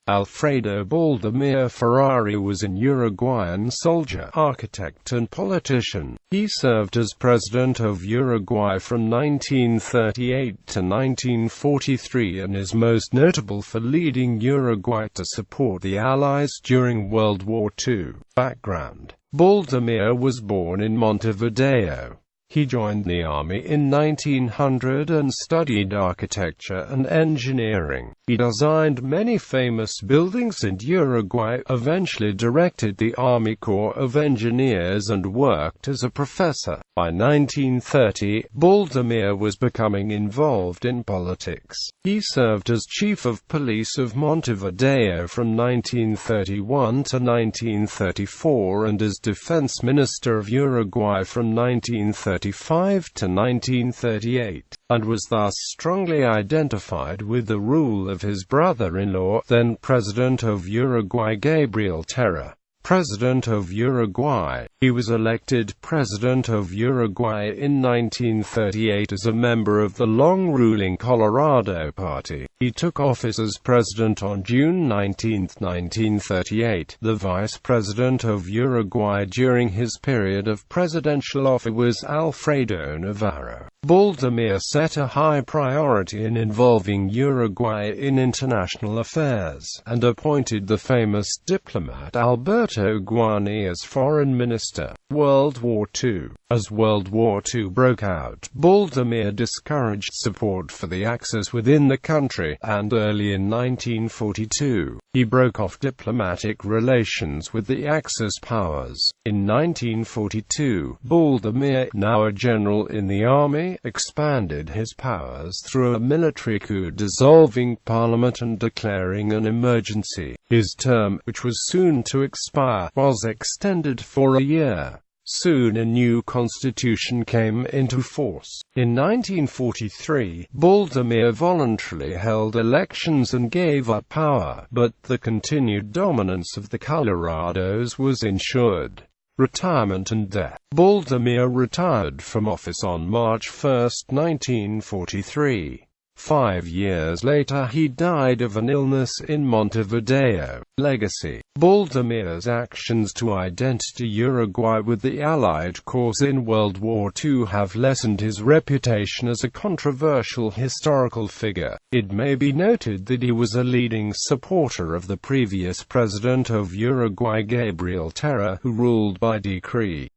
Alfredo Baldomir Ferrari was an Uruguayan soldier, architect and politician. He served as President of Uruguay from 1938 to 1943 and is most notable for leading Uruguay to support the Allies during World War II. Background: Baldomir was born in Montevideo. He joined the army in 1900 and studied architecture and engineering. He designed many famous buildings in Uruguay, eventually directed the Army Corps of Engineers and worked as a professor. By 1930, Baldomir was becoming involved in politics. He served as Chief of Police of Montevideo from 1931 to 1934 and as Defense Minister of Uruguay from 1935 to 1938, and was thus strongly identified with the rule of his brother-in-law, then President of Uruguay Gabriel Terra. President of Uruguay. He was elected President of Uruguay in 1938 as a member of the long-ruling Colorado Party. He took office as president on June 19, 1938. The vice president of Uruguay during his period of presidential office was Alfredo Navarro. Baldomir set a high priority in involving Uruguay in international affairs, and appointed the famous diplomat Alberto Guarni as foreign minister. World War II. As World War II broke out, Baldomir discouraged support for the Axis within the country, and early in 1942, he broke off diplomatic relations with the Axis powers. In 1942, Baldomir, now a general in the army, expanded his powers through a military coup, dissolving parliament and declaring an emergency. His term, which was soon to expire, was extended for a year. Soon a new constitution came into force. In 1943, Baldomir voluntarily held elections and gave up power, but the continued dominance of the Colorados was ensured. Retirement and death. Baldomir retired from office on March 1, 1943. 5 years later he died of an illness in Montevideo. Legacy. Baldomir's actions to identity Uruguay with the Allied cause in World War II have lessened his reputation as a controversial historical figure. It may be noted that he was a leading supporter of the previous president of Uruguay Gabriel Terra, who ruled by decree.